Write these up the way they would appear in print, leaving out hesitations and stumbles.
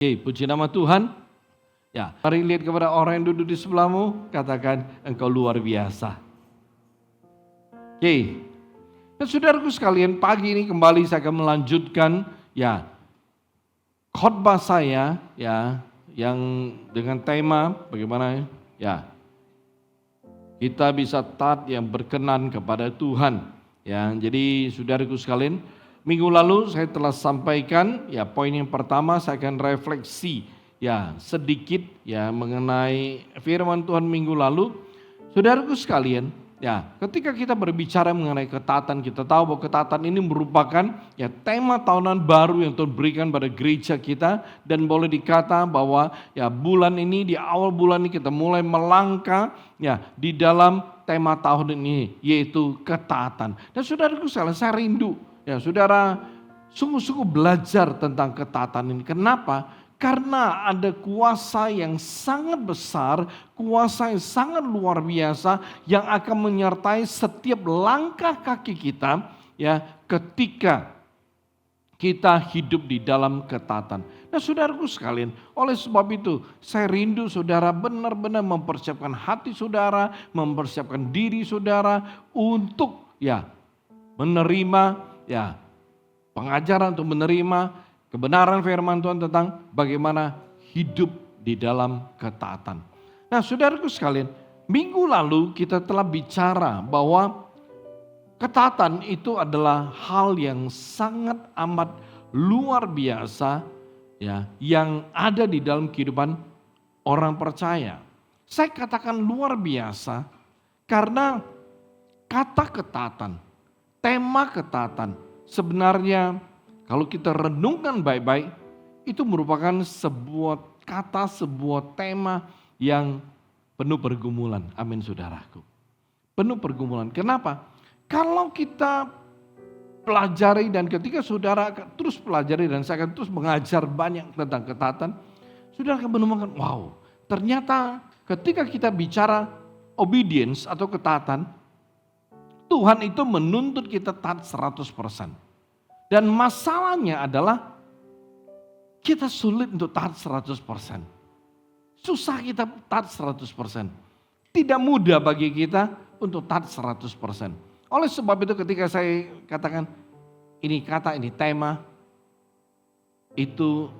Oke, puji nama Tuhan. Ya, mari lihat kepada orang yang duduk di sebelahmu, katakan engkau luar biasa. Oke, dan saudaraku sekalian, pagi ini kembali saya akan melanjutkan khotbah saya yang dengan tema bagaimana kita bisa taat yang berkenan kepada Tuhan. Ya, jadi saudaraku sekalian, minggu lalu saya telah sampaikan poin yang pertama saya akan refleksi sedikit mengenai firman Tuhan minggu lalu. Saudaraku sekalian, ketika kita berbicara mengenai ketaatan, kita tahu bahwa ketaatan ini merupakan tema tahunan baru yang Tuhan berikan pada gereja kita, dan boleh dikata bahwa bulan ini, di awal bulan ini kita mulai melangkah di dalam tema tahun ini, yaitu ketaatan. Dan saudaraku sekalian, saya rindu saudara sungguh-sungguh belajar tentang ketaatan ini. Kenapa? Karena ada kuasa yang sangat besar, kuasa yang sangat luar biasa yang akan menyertai setiap langkah kaki kita ketika kita hidup di dalam ketaatan. Nah, saudaraku sekalian, oleh sebab itu saya rindu saudara benar-benar mempersiapkan hati saudara, mempersiapkan diri saudara untuk menerima pengajaran, untuk menerima kebenaran firman Tuhan tentang bagaimana hidup di dalam ketaatan. Nah, saudaraku sekalian, minggu lalu kita telah bicara bahwa ketaatan itu adalah hal yang sangat amat luar biasa yang ada di dalam kehidupan orang percaya. Saya katakan luar biasa karena kata ketaatan, tema ketaatan sebenarnya kalau kita renungkan baik-baik itu merupakan sebuah kata, sebuah tema yang penuh pergumulan. Amin saudaraku. Penuh pergumulan. Kenapa? Kalau kita pelajari dan ketika saudara terus pelajari dan saya akan terus mengajar banyak tentang ketaatan, saudara akan menemukan wow, ternyata ketika kita bicara obedience atau ketaatan, Tuhan itu menuntut kita taat 100%. Dan masalahnya adalah kita sulit untuk taat 100%. Susah kita taat 100%. Tidak mudah bagi kita untuk taat 100%. Oleh sebab itu ketika saya katakan ini kata, ini tema, itu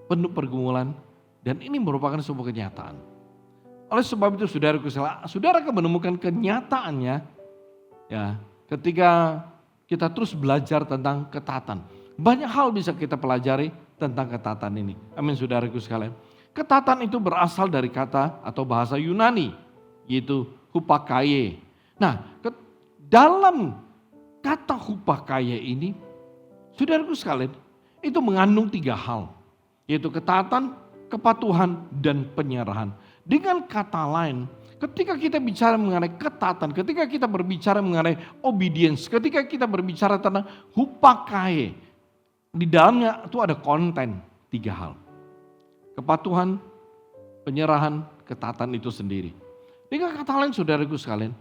penuh pergumulan dan ini merupakan sebuah kenyataan. Oleh sebab itu saudara akan menemukan kenyataannya ketika kita terus belajar tentang ketaatan. Banyak hal bisa kita pelajari tentang ketaatan ini. Amin saudaraku sekalian. Ketaatan itu berasal dari kata atau bahasa Yunani, yaitu hupakaye. Nah, dalam kata hupakaye ini, saudaraku sekalian, itu mengandung 3 hal. Yaitu ketaatan, kepatuhan, dan penyerahan. Dengan kata lain, ketika kita bicara mengenai ketaatan, ketika kita berbicara mengenai obedience, ketika kita berbicara tentang hupakaye, di dalamnya itu ada konten 3 hal. Kepatuhan, penyerahan, ketaatan itu sendiri. Dengan kata lain saudaraku sekalian,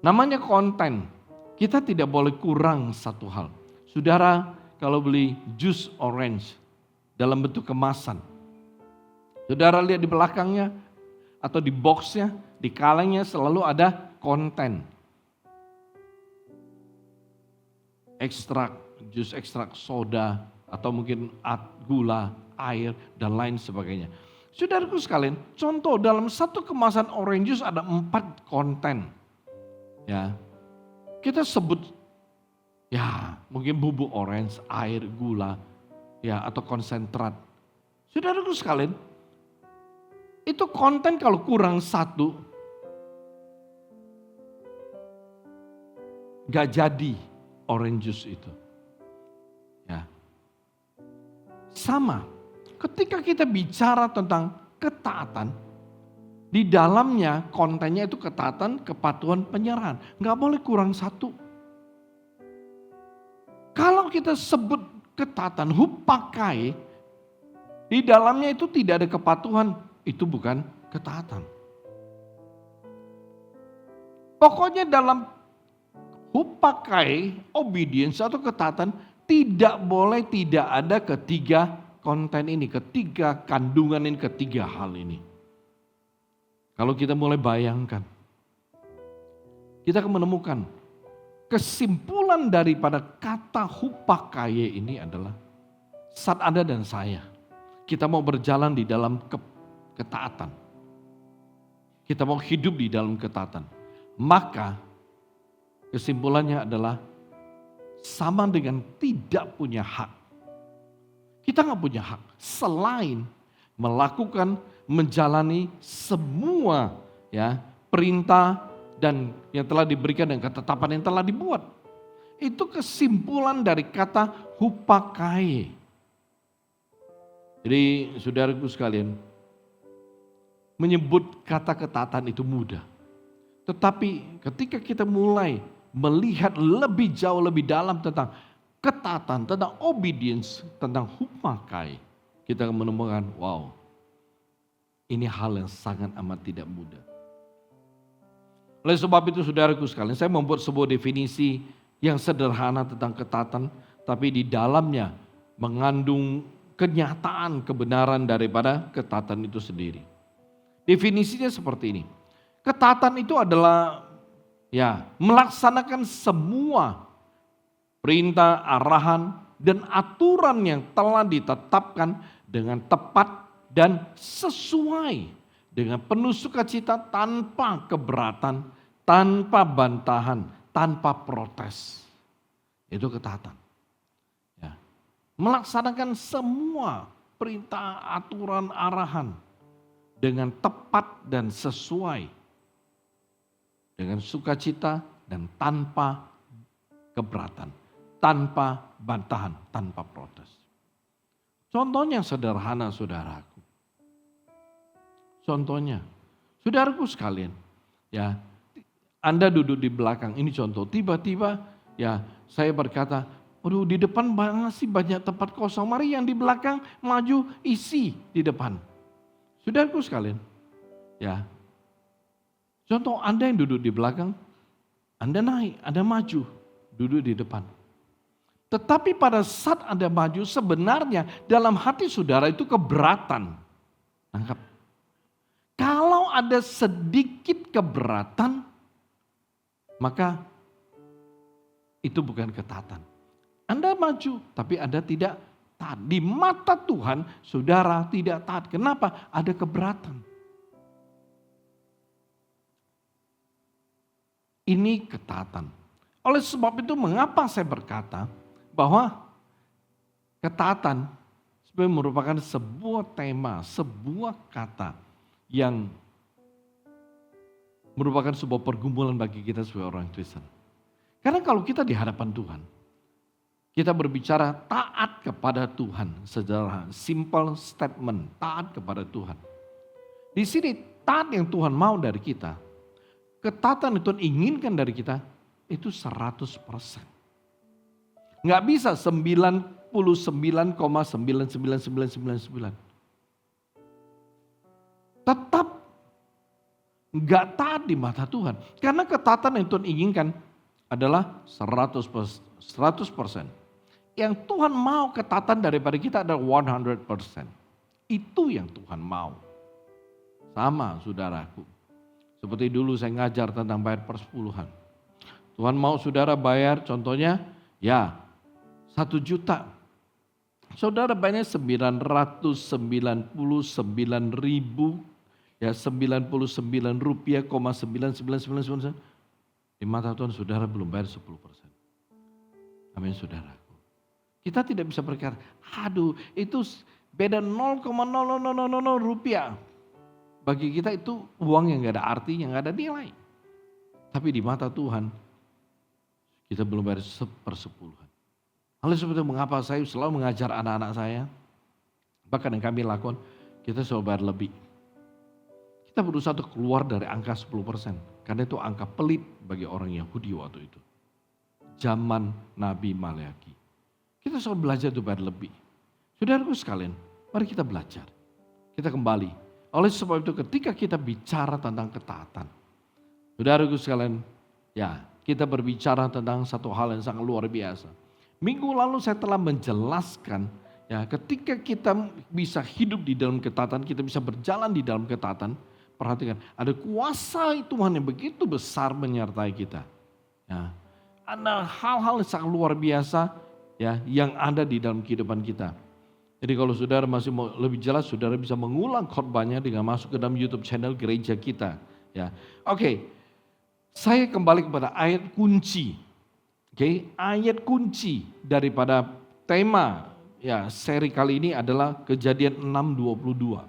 namanya konten, kita tidak boleh kurang satu hal. Saudara kalau beli jus orange dalam bentuk kemasan, saudara lihat di belakangnya, atau di boxnya, di kalengnya selalu ada konten. Ekstrak, jus ekstrak soda, atau mungkin gula, air, dan lain sebagainya. Saudaraku sekalian, contoh dalam satu kemasan orange juice ada 4 konten. Kita sebut mungkin bubuk orange, air, gula, atau konsentrat. Saudaraku sekalian, itu konten kalau kurang 1, gak jadi orange juice itu. Sama, ketika kita bicara tentang ketaatan, di dalamnya kontennya itu ketaatan, kepatuhan, penyerahan. Gak boleh kurang 1. Kalau kita sebut ketaatan, hupakai, di dalamnya itu tidak ada kepatuhan, itu bukan ketaatan. Pokoknya dalam hupakai, obedience atau ketaatan, tidak boleh tidak ada ketiga konten ini, ketiga kandungan ini, ketiga hal ini. Kalau kita mulai bayangkan, kita akan menemukan kesimpulan daripada kata hupakaye ini adalah saat Anda dan saya, kita mau berjalan di dalam ketaatan. Kita mau hidup di dalam ketaatan. Maka kesimpulannya adalah sama dengan tidak punya hak. Kita nggak punya hak selain melakukan, menjalani semua ya perintah dan yang telah diberikan dan ketetapan yang telah dibuat. Itu kesimpulan dari kata hupakaye. Jadi saudaraku sekalian, menyebut kata ketaatan itu mudah. Tetapi ketika kita mulai melihat lebih jauh, lebih dalam tentang ketaatan, tentang obedience, tentang hupakaye, kita akan menemukan, wow, ini hal yang sangat amat tidak mudah. Oleh sebab itu saudaraku sekalian, saya membuat sebuah definisi yang sederhana tentang ketaatan, tapi di dalamnya mengandung kenyataan kebenaran daripada ketaatan itu sendiri. Definisinya seperti ini. Ketaatan itu adalah ya melaksanakan semua perintah, arahan, dan aturan yang telah ditetapkan dengan tepat dan sesuai dengan penuh sukacita tanpa keberatan, tanpa bantahan, tanpa protes. Itu ketaatan. Ya. Melaksanakan semua perintah, aturan, arahan dengan tepat dan sesuai. Dengan sukacita dan tanpa keberatan, tanpa bantahan, tanpa protes. Contohnya sederhana saudaraku. Contohnya, saudaraku sekalian, ya, Anda duduk di belakang, ini contoh, tiba-tiba ya saya berkata, aduh di depan banyak tempat kosong, mari yang di belakang maju isi di depan. Saudaraku sekalian, ya, contoh Anda yang duduk di belakang, Anda naik, Anda maju, duduk di depan. Tetapi pada saat Anda maju sebenarnya dalam hati saudara itu keberatan. Nangkap. Kalau ada sedikit keberatan, maka itu bukan ketaatan. Anda maju, tapi Anda tidak taat. Di mata Tuhan, saudara tidak taat. Kenapa? Ada keberatan. Ini ketaatan. Oleh sebab itu, mengapa saya berkata bahwa ketaatan sebenarnya merupakan sebuah tema, sebuah kata yang merupakan sebuah pergumulan bagi kita sebagai orang Kristen. Karena kalau kita di hadapan Tuhan, kita berbicara taat kepada Tuhan, sederhana, simple statement, taat kepada Tuhan. Di sini taat yang Tuhan mau dari kita, ketaatan yang Tuhan inginkan dari kita, itu 100%. Nggak bisa 99,99999. Tetap nggak taat di mata Tuhan. Karena ketaatan yang Tuhan inginkan adalah 100%. Yang Tuhan mau ketaatan daripada kita adalah 100%. Itu yang Tuhan mau. Sama saudaraku. Seperti dulu saya ngajar tentang bayar persepuluhan. Tuhan mau saudara bayar contohnya ya 1 juta. Saudara bayarnya 999.000 ya 99 rupiah, 99999. Di mata Tuhan saudara belum bayar 10%. Amin saudaraku. Kita tidak bisa berkata, aduh itu beda 0,0000 rupiah. Bagi kita itu uang yang gak ada artinya, gak ada nilai. Tapi di mata Tuhan, kita belum bayar 1/10. Oleh sebab itu mengapa saya selalu mengajar anak-anak saya, bahkan yang kami lakukan, kita selalu bayar lebih. Kita berusaha untuk keluar dari angka 10%. Karena itu angka pelit bagi orang Yahudi waktu itu. Zaman Nabi Maleaki. Kita selalu belajar untuk bayar lebih. Saudaraku sekalian, mari kita belajar. Kita kembali. Oleh sebab itu ketika kita bicara tentang ketaatan. Saudaraku sekalian, ya kita berbicara tentang satu hal yang sangat luar biasa. Minggu lalu saya telah menjelaskan Ya, ketika kita bisa hidup di dalam ketaatan, kita bisa berjalan di dalam ketaatan, perhatikan, ada kuasa Tuhan yang begitu besar menyertai kita. Ya, ada hal-hal yang sangat luar biasa ya yang ada di dalam kehidupan kita. Jadi kalau saudara masih mau lebih jelas, saudara bisa mengulang khotbahnya dengan masuk ke dalam YouTube channel gereja kita. Ya, oke. Saya kembali kepada ayat kunci. Oke, ayat kunci daripada tema ya seri kali ini adalah Kejadian 6:22.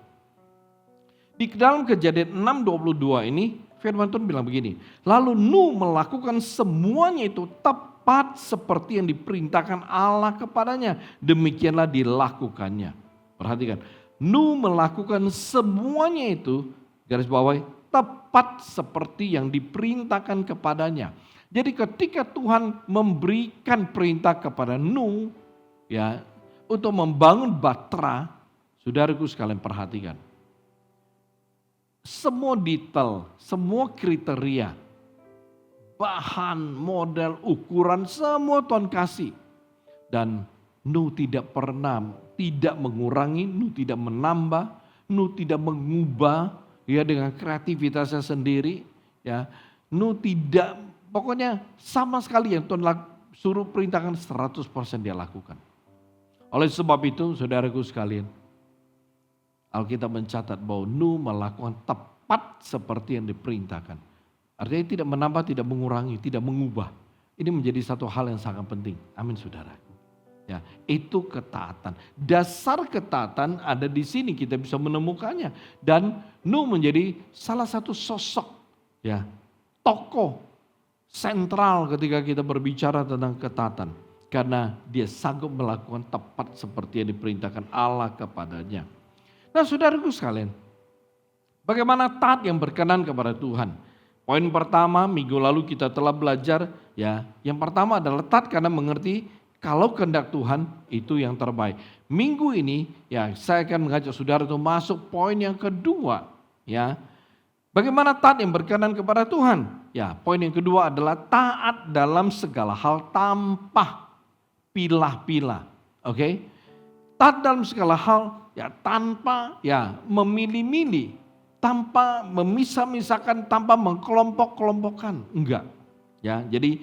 Di dalam Kejadian 6:22 ini firman Tuhan bilang begini, lalu Nuh melakukan semuanya itu tepat seperti yang diperintahkan Allah kepadanya. Demikianlah dilakukannya. Perhatikan, Nuh melakukan semuanya itu, garis bawahi, tepat seperti yang diperintahkan kepadanya. Jadi ketika Tuhan memberikan perintah kepada Nuh ya untuk membangun Batra, saudaraku sekalian perhatikan. Semua detail, semua kriteria, bahan, model, ukuran, semua Tuhan kasih. Dan Nuh tidak pernah, tidak mengurangi, Nuh tidak menambah, Nuh tidak mengubah ya dengan kreativitasnya sendiri. Ya, Nuh tidak, pokoknya sama sekali yang Tuhan suruh perintahkan 100% dia lakukan. Oleh sebab itu saudaraku sekalian, Alkitab mencatat bahwa Nuh melakukan tepat seperti yang diperintahkan. Artinya tidak menambah, tidak mengurangi, tidak mengubah. Ini menjadi satu hal yang sangat penting. Amin saudara. Ya, itu ketaatan. Dasar ketaatan ada di sini, kita bisa menemukannya. Dan Nuh menjadi salah satu sosok ya, tokoh sentral ketika kita berbicara tentang ketaatan. Karena dia sanggup melakukan tepat seperti yang diperintahkan Allah kepadanya. Nah saudaraku sekalian, bagaimana taat yang berkenan kepada Tuhan? Poin pertama minggu lalu kita telah belajar ya, yang pertama adalah taat karena mengerti kalau kehendak Tuhan itu yang terbaik. Minggu ini ya saya akan mengajak saudara untuk masuk poin yang kedua ya. Bagaimana taat yang berkenan kepada Tuhan? Ya, poin yang kedua adalah taat dalam segala hal tanpa pilah-pilah. Oke? Taat dalam segala hal ya tanpa ya memilih-milih, tanpa memisah-misahkan, tanpa mengkelompok-kelompokkan. Enggak. Ya, jadi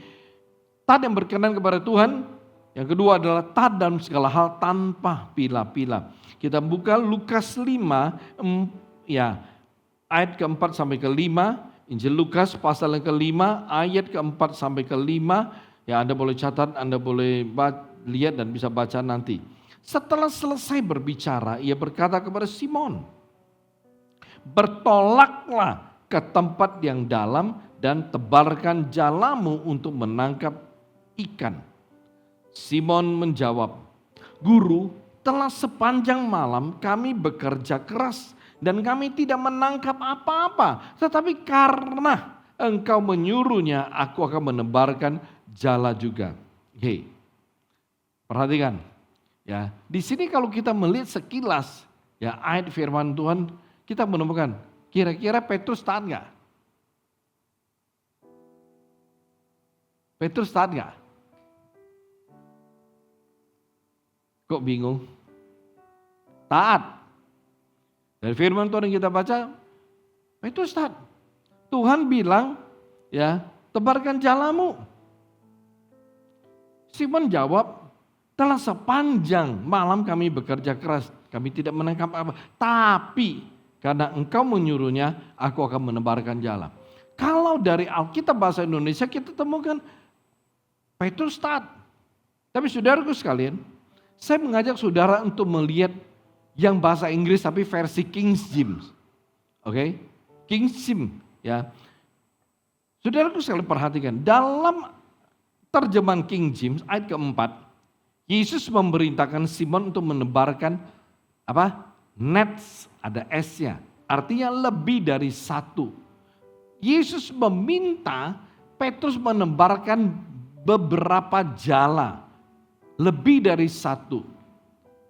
taat yang berkenan kepada Tuhan. Yang kedua adalah taat dalam segala hal tanpa pilah-pilah. Kita buka Lukas 5 ya ayat keempat sampai ke-5, Injil Lukas pasal yang ke-5 ayat keempat sampai ke-5. Ya Anda boleh catat, Anda boleh lihat dan bisa baca nanti. Setelah selesai berbicara, ia berkata kepada Simon, bertolaklah ke tempat yang dalam dan tebarkan jalamu untuk menangkap ikan. Simon menjawab, Guru, telah sepanjang malam kami bekerja keras dan kami tidak menangkap apa-apa. Tetapi karena Engkau menyuruhnya, aku akan menebarkan jala juga. Hei, perhatikan. Ya, di sini kalau kita melihat sekilas ya ayat firman Tuhan, kita menemukan kira-kira Petrus taat enggak? Petrus taat enggak? Kok bingung? Taat. Dari firman Tuhan yang kita baca, Petrus taat. Tuhan bilang, ya, tebarkan jalamu. Simon jawab, telah sepanjang malam kami bekerja keras, kami tidak menangkap apa. Tapi karena Engkau menyuruhnya, aku akan menebarkan jala. Kalau dari Alkitab bahasa Indonesia kita temukan Petrus taat. Tapi saudaraku sekalian, saya mengajak saudara untuk melihat yang bahasa Inggris tapi versi King James. Oke? King James ya. Saudaraku sekalian perhatikan, dalam terjemahan King James ayat keempat, Yesus memerintahkan Simon untuk menebarkan apa? Nets, ada S-nya. Artinya lebih dari satu. Yesus meminta Petrus menebarkan beberapa jala. Lebih dari satu.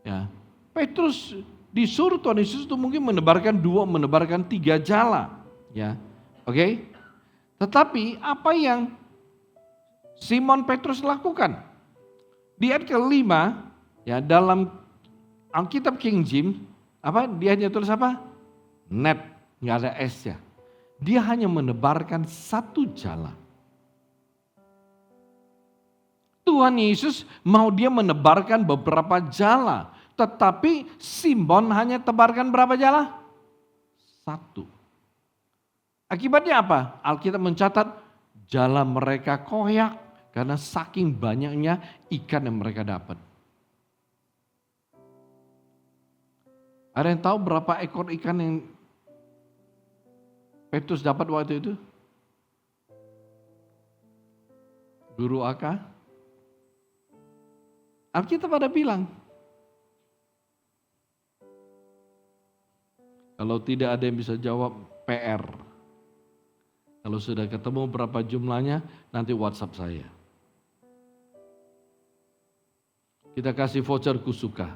Ya. Petrus disuruh Tuhan Yesus itu mungkin menebarkan 2, menebarkan 3 jala. Ya. Oke? Tetapi apa yang Simon Petrus lakukan? Di ayat ke-5 ya dalam Alkitab King James, dia hanya tulis apa? Net, nggak ada S-nya. Dia hanya menebarkan satu jala. Tuhan Yesus mau dia menebarkan beberapa jala. Tetapi Simon hanya tebarkan berapa jala? Satu. Akibatnya apa? Alkitab mencatat jala mereka koyak karena saking banyaknya ikan yang mereka dapat. Ada yang tahu berapa ekor ikan yang Petrus dapat waktu itu? Guru AK? Alkitab ada bilang, kalau tidak ada yang bisa jawab, PR. Kalau sudah ketemu berapa jumlahnya, nanti WhatsApp saya. Kita kasih voucher Kusuka.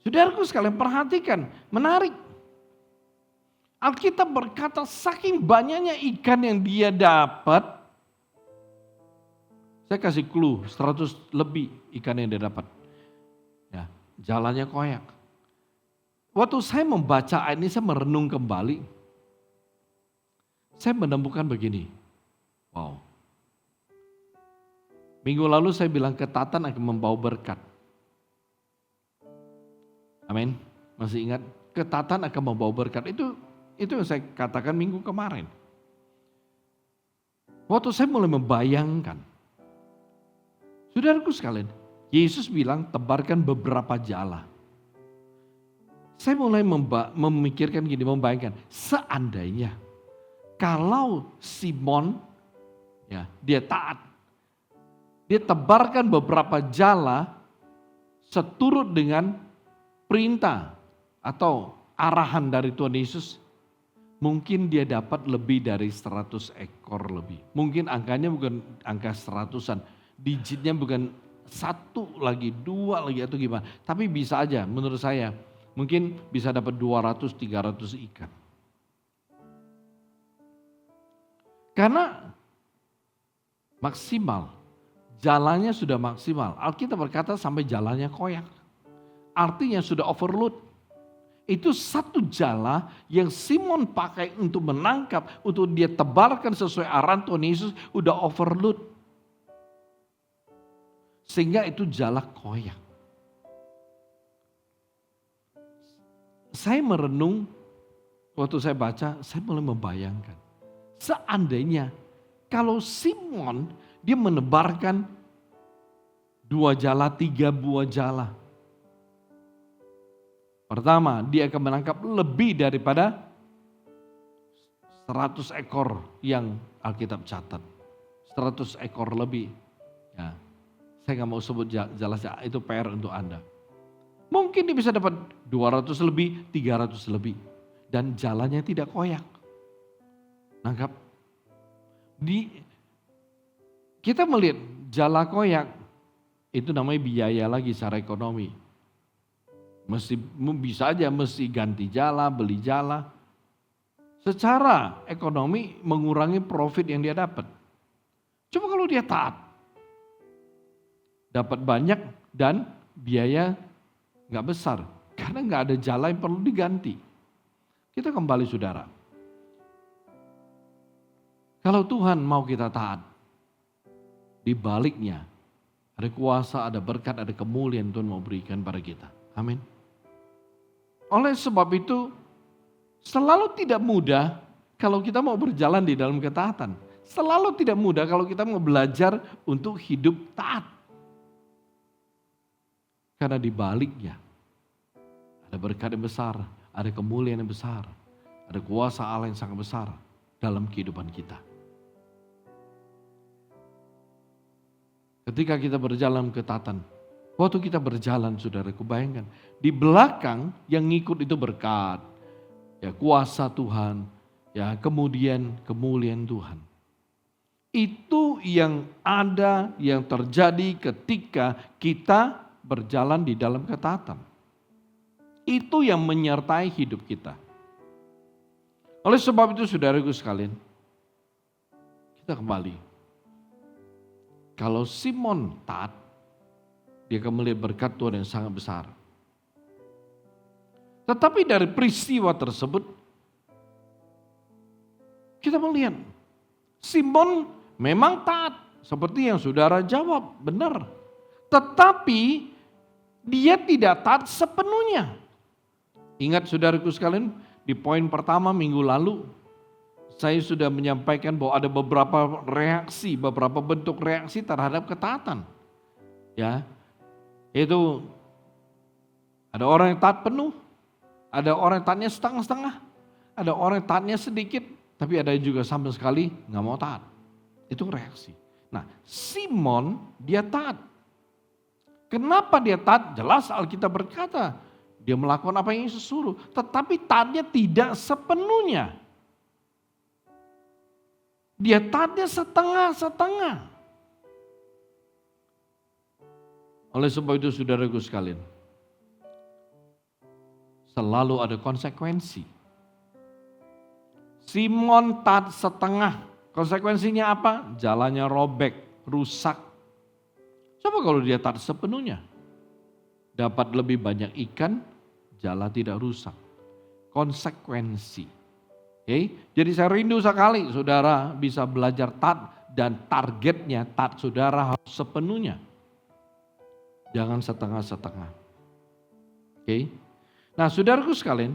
Saudaraku sekalian perhatikan, menarik. Alkitab berkata saking banyaknya ikan yang dia dapat, saya kasih clue 100 lebih ikan yang dia dapat. Ya, jalannya koyak. Waktu saya membaca ayat ini, saya merenung kembali. Saya menemukan begini. Wow. Minggu lalu saya bilang ketatan akan membawa berkat. Amin. Masih ingat? Ketatan akan membawa berkat. Itu yang saya katakan minggu kemarin. Waktu saya mulai membayangkan. Saudaraku sekalian, Yesus bilang tebarkan beberapa jala. Saya mulai memikirkan gini, membayangkan. Seandainya kalau Simon, ya, dia taat. Dia tebarkan beberapa jala seturut dengan perintah atau arahan dari Tuhan Yesus. Mungkin dia dapat lebih dari 100 ekor lebih. Mungkin angkanya bukan angka 100-an. Digitnya bukan 1 lagi, 2 lagi atau gimana. Tapi bisa aja menurut saya. Mungkin bisa dapat 200-300 ikan. Karena maksimal. Jalannya sudah maksimal. Alkitab berkata sampai jalannya koyak. Artinya sudah overload. Itu satu jala yang Simon pakai untuk menangkap, untuk dia tebarkan sesuai arahan Tuhan Yesus, udah overload. Sehingga itu jala koyak. Saya merenung, waktu saya baca, saya mulai membayangkan. Seandainya kalau Simon dia menebarkan 2 jala, 3 buah jala. Pertama, dia akan menangkap lebih daripada 100 ekor yang Alkitab catat. 100 ekor lebih. Ya, saya nggak mau sebut jelasnya, itu PR untuk Anda. Mungkin dia bisa dapat 200 lebih, 300 lebih. Dan jalannya tidak koyak. Nangkap? Kita melihat jala koyak, itu namanya biaya lagi secara ekonomi. Bisa aja mesti ganti jala, beli jala. Secara ekonomi mengurangi profit yang dia dapat. Coba kalau dia taat. Dapat banyak dan biaya gak besar. Karena gak ada jala yang perlu diganti. Kita kembali saudara. Kalau Tuhan mau kita taat. Di baliknya ada kuasa, ada berkat, ada kemuliaan Tuhan mau berikan pada kita. Amin. Oleh sebab itu, selalu tidak mudah kalau kita mau berjalan di dalam ketaatan. Selalu tidak mudah kalau kita mau belajar untuk hidup taat. Karena di baliknya ada berkat yang besar, ada kemuliaan yang besar, ada kuasa Allah yang sangat besar dalam kehidupan kita. Ketika kita berjalan ketaatan, waktu kita berjalan, saudaraku, bayangkan. Di belakang yang ngikut itu berkat. Ya, kuasa Tuhan. Ya, kemudian kemuliaan Tuhan. Itu yang ada, yang terjadi ketika kita berjalan di dalam ketaatan. Itu yang menyertai hidup kita. Oleh sebab itu, saudaraku sekalian, kita kembali. Kalau Simon taat, dia akan melihat berkat Tuhan yang sangat besar. Tetapi dari peristiwa tersebut, kita melihat Simon memang taat, seperti yang saudara jawab, benar. Tetapi dia tidak taat sepenuhnya. Ingat saudaraku sekalian, di poin pertama minggu lalu, saya sudah menyampaikan bahwa ada beberapa reaksi, beberapa bentuk reaksi terhadap ketaatan. Ya, itu ada orang yang taat penuh, ada orang yang taatnya setengah-setengah, ada orang yang taatnya sedikit, tapi ada juga sama sekali nggak mau taat. Itu reaksi. Nah, Simon dia taat. Kenapa dia taat? Jelas Alkitab berkata, dia melakukan apa yang Yesus suruh, tetapi taatnya tidak sepenuhnya. Dia taatnya setengah-setengah. Oleh sebab itu saudaraku sekalian, selalu ada konsekuensi. Simon taat setengah, konsekuensinya apa? Jalannya robek, rusak. Coba kalau dia taat sepenuhnya, dapat lebih banyak ikan, jalan tidak rusak. Konsekuensi. Okay? Jadi saya rindu sekali saudara bisa belajar taat dan targetnya taat saudara harus sepenuhnya. Jangan setengah-setengah. Oke. Nah, saudaraku sekalian,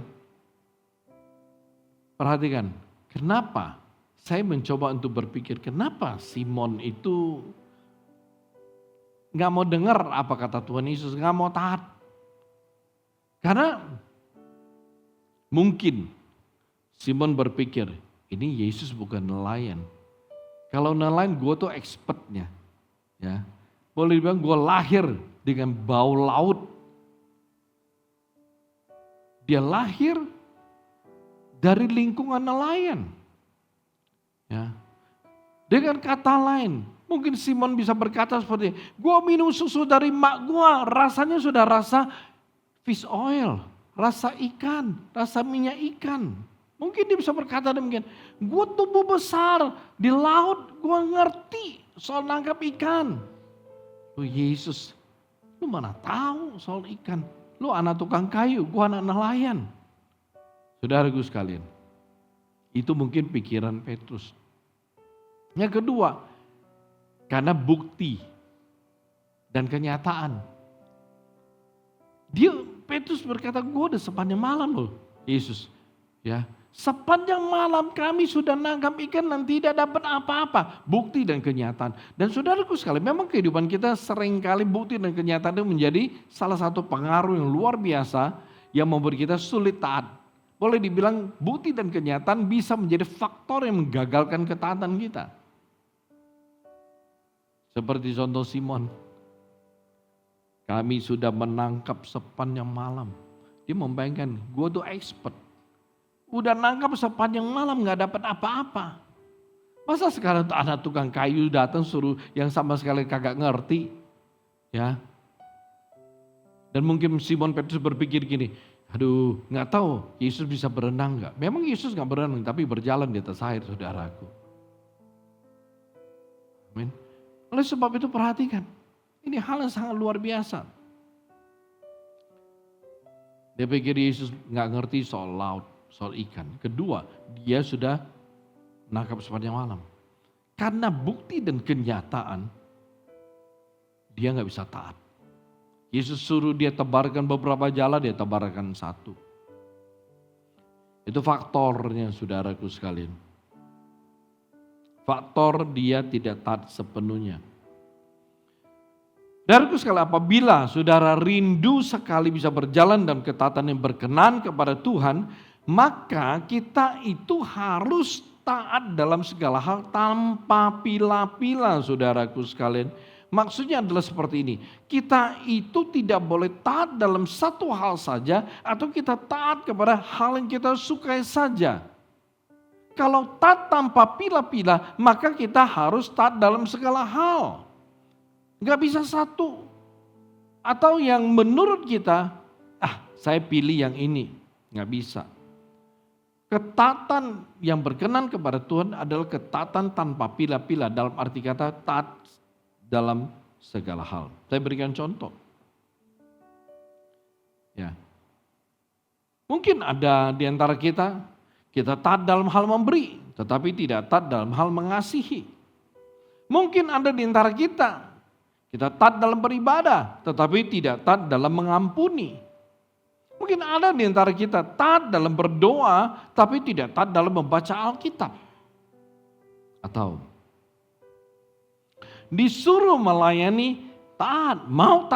perhatikan, kenapa saya mencoba untuk berpikir kenapa Simon itu nggak mau dengar apa kata Tuhan Yesus, nggak mau taat. Karena mungkin Simon berpikir, ini Yesus bukan nelayan. Kalau nelayan gue tuh expertnya. Ya. Boleh dibilang gue lahir dengan bau laut. Dia lahir dari lingkungan nelayan. Ya. Dengan kata lain, mungkin Simon bisa berkata seperti, gue minum susu dari mak gue, rasanya sudah rasa fish oil, rasa ikan, rasa minyak ikan. Mungkin dia bisa berkata demikian, gue tumbuh besar di laut, gue ngerti soal nangkap ikan. Lu Yesus, lu mana tahu soal ikan? Lu anak tukang kayu, gue anak nelayan. Saudaraku sekalian, itu mungkin pikiran Petrus. Yang kedua, karena bukti dan kenyataan. Petrus berkata, gue udah sepanjang malam loh, Yesus. Ya, sepanjang malam kami sudah nangkap ikan dan tidak dapat apa-apa. Bukti dan kenyataan. Dan saudaraku sekalian, memang kehidupan kita seringkali bukti dan kenyataan itu menjadi salah satu pengaruh yang luar biasa yang membuat kita sulit taat. Boleh dibilang bukti dan kenyataan bisa menjadi faktor yang menggagalkan ketaatan kita. Seperti contoh Simon. Kami sudah menangkap sepanjang malam. Dia membayangkan, gue tuh expert. Udah nangkap sepanjang malam gak dapat apa-apa. Masa sekarang tuh anak tukang kayu datang suruh yang sama sekali kagak ngerti. Ya. Dan mungkin Simon Petrus berpikir gini, aduh gak tahu Yesus bisa berenang gak? Memang Yesus gak berenang tapi berjalan di atas air saudaraku. Amin. Oleh sebab itu perhatikan, ini hal yang sangat luar biasa. Dia pikir Yesus gak ngerti soal laut, soal ikan. Kedua, dia sudah nangkap sepanjang malam. Karena bukti dan kenyataan, dia gak bisa taat. Yesus suruh dia tebarkan beberapa jala, dia tebarkan satu. Itu faktornya saudaraku sekalian. Faktor dia tidak taat sepenuhnya. Saudaraku sekalian, apabila saudara rindu sekali bisa berjalan dalam ketaatan yang berkenan kepada Tuhan, maka kita itu harus taat dalam segala hal tanpa pila-pila saudaraku sekalian. Maksudnya adalah seperti ini, kita itu tidak boleh taat dalam satu hal saja atau kita taat kepada hal yang kita sukai saja. Kalau taat tanpa pila-pila, maka kita harus taat dalam segala hal. Gak bisa satu. Atau yang menurut kita, saya pilih yang ini. Gak bisa. Ketaatan yang berkenan kepada Tuhan adalah ketaatan tanpa pila-pila. Dalam arti kata taat dalam segala hal. Saya berikan contoh. Ya. Mungkin ada di antara kita taat dalam hal memberi, tetapi tidak taat dalam hal mengasihi. Mungkin ada di antara kita taat dalam beribadah, tetapi tidak taat dalam mengampuni. Mungkin ada di antara kita taat dalam berdoa, tapi tidak taat dalam membaca Alkitab. Atau disuruh melayani, taat, mau.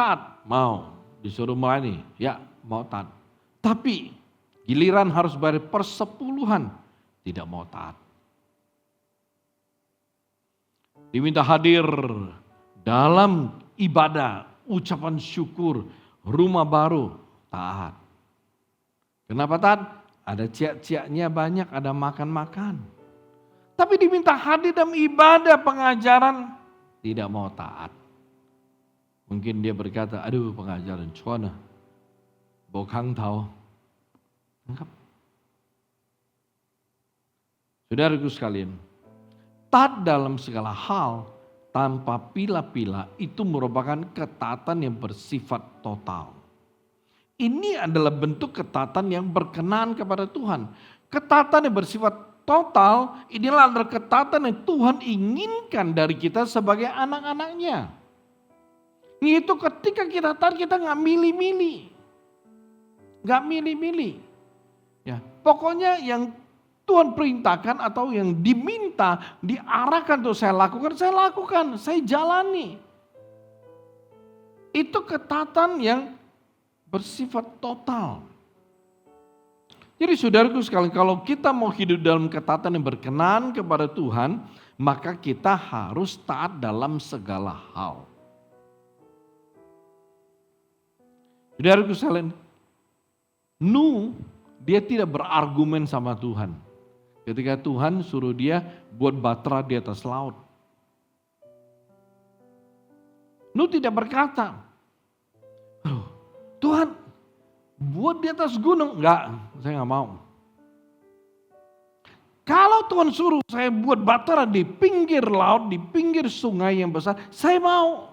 Disuruh melayani, ya mau taat. Tapi giliran harus bayar persepuluhan, tidak mau taat. Diminta hadir dalam ibadah, ucapan syukur, rumah baru, taat. Kenapa taat? Ada ciak-ciaknya banyak, ada makan-makan. Tapi diminta hadir dalam ibadah pengajaran, tidak mau taat. Mungkin dia berkata, aduh pengajaran, cuana, bokang tahu. Anggap. Saudaraku sekalian, taat dalam segala hal tanpa pila-pila itu merupakan ketaatan yang bersifat total. Ini adalah bentuk ketaatan yang berkenan kepada Tuhan. Ketaatan yang bersifat total, inilah adalah ketaatan yang Tuhan inginkan dari kita sebagai anak-anaknya. Itu ketika kita taat, kita nggak milih-milih. Nggak milih-milih. Ya, pokoknya yang Tuhan perintahkan atau yang diminta, diarahkan untuk saya lakukan, saya jalani. Itu ketaatan yang bersifat total. Jadi saudaraku sekalian, kalau kita mau hidup dalam ketaatan yang berkenan kepada Tuhan, maka kita harus taat dalam segala hal. Saudaraku sekalian, Nuh dia tidak berargumen sama Tuhan. Ketika Tuhan suruh dia buat batra di atas laut. Nuh tidak berkata, Tuhan buat di atas gunung. Enggak, saya enggak mau. Kalau Tuhan suruh saya buat batra di pinggir laut, di pinggir sungai yang besar, saya mau.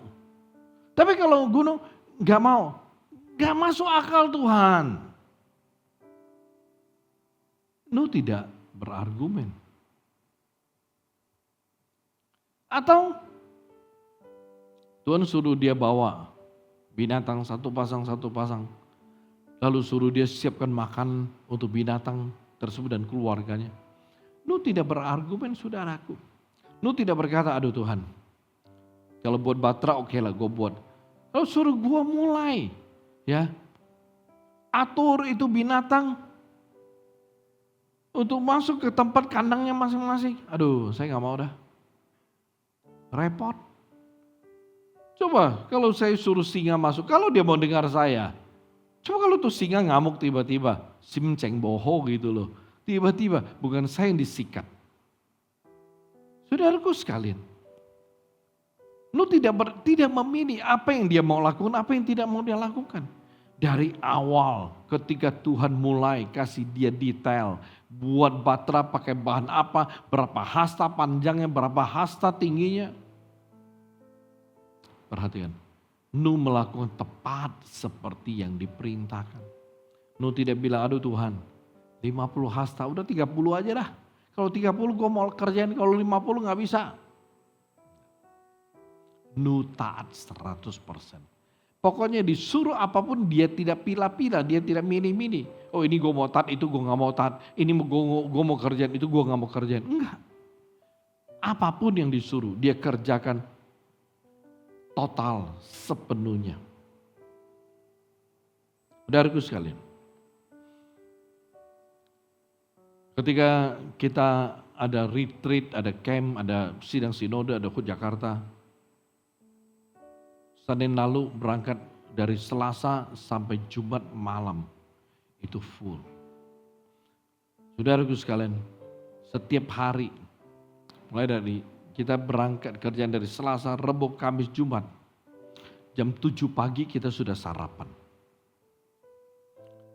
Tapi kalau gunung, enggak mau. Enggak masuk akal Tuhan. Nuh tidak berargumen. Atau Tuhan suruh dia bawa binatang satu pasang. Lalu suruh dia siapkan makan untuk binatang tersebut dan keluarganya. Nuh tidak berargumen saudaraku. Nuh tidak berkata, aduh Tuhan. Kalau buat batra oke lah gue buat. Lalu suruh gue mulai. Ya, atur itu binatang untuk masuk ke tempat kandangnya masing-masing. Aduh saya gak mau dah. Repot. Coba kalau saya suruh singa masuk, kalau dia mau dengar saya. Coba kalau tuh singa ngamuk tiba-tiba, simceng boho gitu loh. Tiba-tiba bukan saya yang disikat. Saudaraku sekalian. Nuh tidak memilih apa yang dia mau lakukan, apa yang tidak mau dia lakukan. Dari awal ketika Tuhan mulai kasih dia detail. Buat batra pakai bahan apa, berapa hasta panjangnya, berapa hasta tingginya. Perhatikan, Nuh melakukan tepat seperti yang diperintahkan. Nuh tidak bilang, aduh Tuhan 50 hasta, udah 30 aja dah. Kalau 30 gue mau kerjain, kalau 50 gak bisa. Nuh taat 100%. Pokoknya disuruh apapun dia tidak pilih-pilih, dia tidak milih-milih. Oh ini gue mau taat, itu gue gak mau taat. Ini gue mau kerjain, itu gue gak mau kerjain. Enggak. Apapun yang disuruh dia kerjakan total sepenuhnya. Saudaraku sekalian. Ketika kita ada retreat, ada camp, ada sidang sinode, ada HUT Jakarta. Senin lalu berangkat dari Selasa sampai Jumat malam. Itu full. Saudaraku sekalian, setiap hari, mulai dari kita berangkat kerjaan dari Selasa, Rabu, Kamis, Jumat. Jam 7 pagi kita sudah sarapan.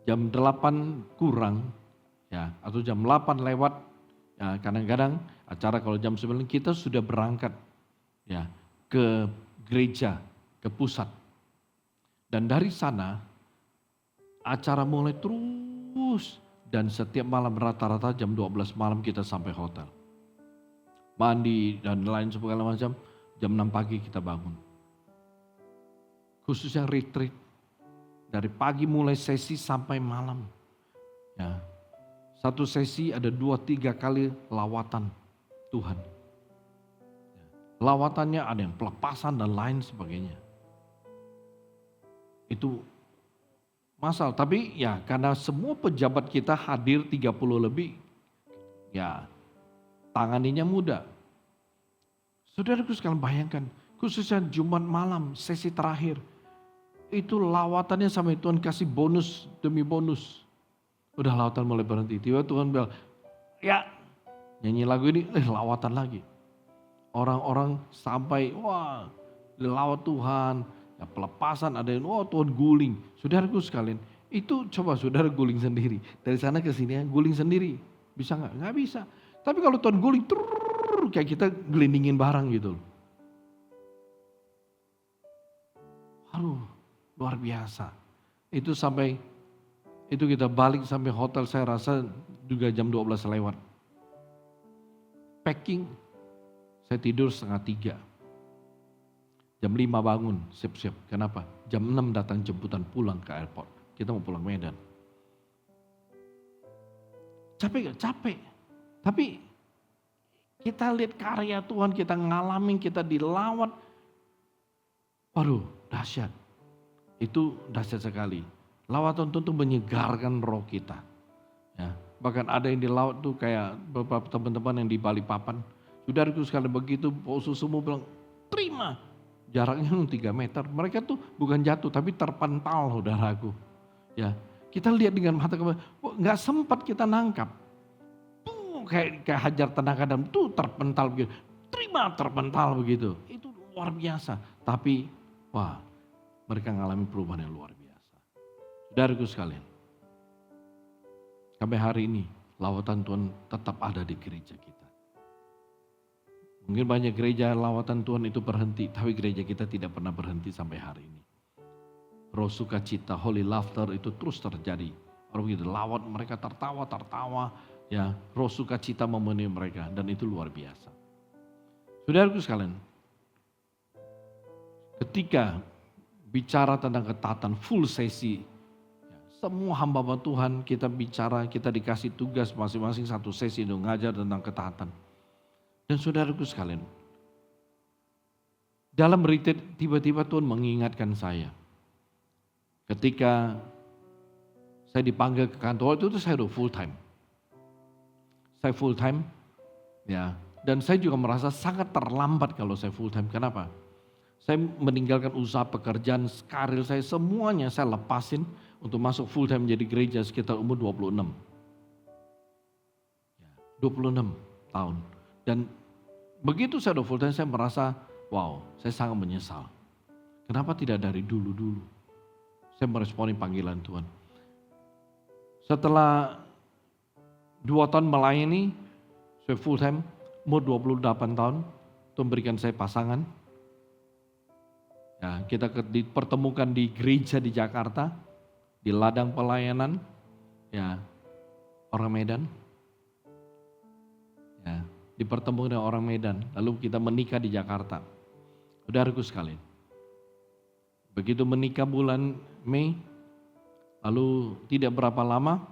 Jam 8 kurang, ya atau jam 8 lewat, ya kadang-kadang acara kalau jam 9 kita sudah berangkat ya ke gereja, ke pusat. Dan dari sana Acara mulai terus. Dan setiap malam rata-rata jam 12 malam kita sampai hotel. Mandi dan lain segala macam. Jam 6 pagi kita bangun. Khusus yang retreat. Dari pagi mulai sesi sampai malam. Ya. Satu sesi ada 2-3 kali lawatan Tuhan. Lawatannya ada yang pelepasan dan lain sebagainya. Itu masalah. Tapi ya karena semua pejabat kita hadir 30 lebih. Ya tanganinya mudah. Saudaraku sekalian bayangkan. Khususnya Jumat malam sesi terakhir. Itu lawatannya sampai Tuhan kasih bonus demi bonus. Udah lawatan mulai berhenti. Tiba Tuhan bilang, ya nyanyi lagu ini, lawatan lagi. Orang-orang sampai, wah dilawat Tuhan. Ya pelepasan ada yang, wah Tuhan guling. Saudaraku sekalian, itu coba saudara guling sendiri. Dari sana ke sini guling sendiri. Bisa nggak? Nggak bisa. Tapi kalau Tuhan guling, kayak kita gelindingin barang gitu. Aduh, luar biasa. Itu sampai, itu kita balik sampai hotel saya rasa juga jam 12 lewat. Packing, saya tidur 2:30. Jam 5 bangun, siap-siap. Kenapa? Jam 6 datang jemputan pulang ke airport. Kita mau pulang Medan. Capek gak? Capek. Tapi kita lihat karya Tuhan, kita ngalamin, kita dilawat. Waduh, dahsyat. Itu dahsyat sekali. Lawatan Tuhan itu menyegarkan roh kita. Ya, bahkan ada yang dilawat tuh kayak beberapa teman-teman yang di Balikpapan. Saudaraku sekali begitu, semua bilang, terima. Jaraknya 3 meter. Mereka tuh bukan jatuh tapi terpental saudaraku. Ya, kita lihat dengan mata kepala, nggak sempat kita nangkap. Tuh kayak hajar tenaga dalam tuh terpental begitu. Terima terpental begitu. Itu luar biasa. Tapi wah, mereka ngalami perubahan yang luar biasa. Saudaraku sekalian, sampai hari ini lawatan Tuhan tetap ada di gereja kita. Mungkin banyak gereja lawatan Tuhan itu berhenti, tapi gereja kita tidak pernah berhenti sampai hari ini. Roh sukacita, holy laughter itu terus terjadi. Orang begitu lawat mereka tertawa, ya roh sukacita memenuhi mereka dan itu luar biasa. Saudaraku sekalian, ketika bicara tentang ketaatan full sesi, semua hamba Tuhan kita bicara, kita dikasih tugas masing-masing satu sesi untuk ngajar tentang ketaatan. Dan saudaraku sekalian, dalam retreat tiba-tiba Tuhan mengingatkan saya. Ketika saya dipanggil ke kantor, itu saya udah full time. Saya full time, ya. Dan saya juga merasa sangat terlambat kalau saya full time. Kenapa? Saya meninggalkan usaha pekerjaan, karir saya semuanya saya lepasin untuk masuk full time menjadi gereja sekitar umur 26. 26 tahun. Dan begitu saya udah full time saya merasa, wow, saya sangat menyesal. Kenapa tidak dari dulu-dulu? Saya meresponi panggilan Tuhan. Setelah 2 tahun melayani, saya full time, umur 28 tahun, Tuhan berikan saya pasangan. Ya, kita dipertemukan di gereja di Jakarta, di ladang pelayanan, ya orang Medan. Ya, dipertemukan dengan orang Medan, lalu kita menikah di Jakarta. Saudaraku sekalian, begitu menikah bulan Mei, lalu tidak berapa lama,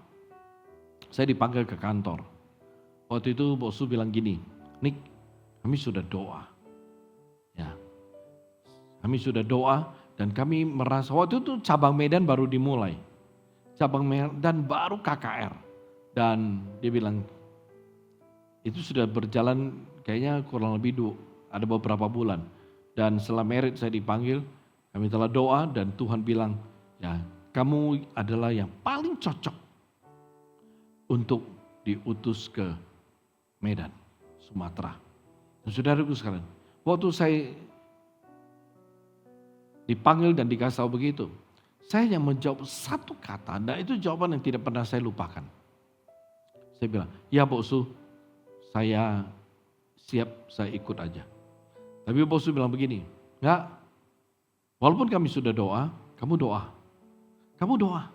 saya dipanggil ke kantor. Waktu itu bosku bilang gini, Nick, kami sudah doa. Ya, kami sudah doa dan kami merasa, waktu itu cabang Medan baru dimulai. Cabang Medan baru KKR. Dan dia bilang, itu sudah berjalan kayaknya kurang lebih ada beberapa bulan. Dan setelah merit saya dipanggil, kami telah doa dan Tuhan bilang, ya kamu adalah yang paling cocok untuk diutus ke Medan, Sumatera. Dan saudaraku sekalian, waktu saya dipanggil dan dikasih tahu begitu, saya yang menjawab satu kata, dan itu jawaban yang tidak pernah saya lupakan. Saya bilang, ya bosku, saya siap, saya ikut aja. Tapi bosku bilang begini, enggak, walaupun kami sudah doa, kamu doa. Kamu doa.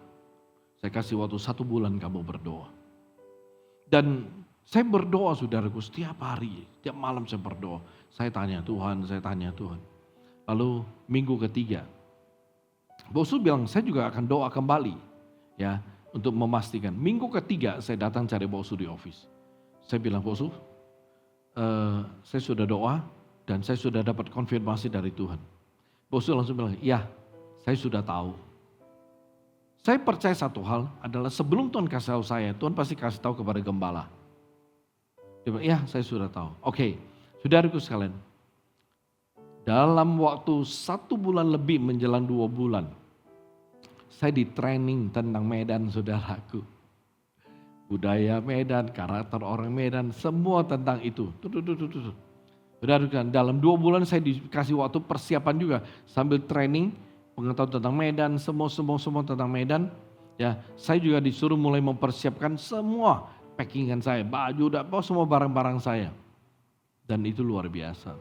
Saya kasih waktu 1 bulan kamu berdoa. Dan saya berdoa saudaraku setiap hari, setiap malam saya berdoa. Saya tanya Tuhan. Lalu minggu ketiga, Bosu bilang saya juga akan doa kembali ya untuk memastikan. Minggu ketiga saya datang cari Bosu di office. Saya bilang Bosu, saya sudah doa dan saya sudah dapat konfirmasi dari Tuhan. Bosu langsung bilang, ya saya sudah tahu. Saya percaya satu hal adalah sebelum Tuhan kasih tahu saya, Tuhan pasti kasih tahu kepada gembala. Dia bilang, ya saya sudah tahu. Oke, saudaraku sekalian. Dalam waktu 1 bulan lebih menjelang 2 bulan, saya di training tentang Medan saudaraku. Budaya Medan, karakter orang Medan, semua tentang itu. Saudaraku, dalam 2 bulan saya dikasih waktu persiapan juga sambil training. Pengetahuan tentang Medan, semua tentang Medan. Ya, saya juga disuruh mulai mempersiapkan semua packingan saya, baju, semua barang-barang saya. Dan itu luar biasa.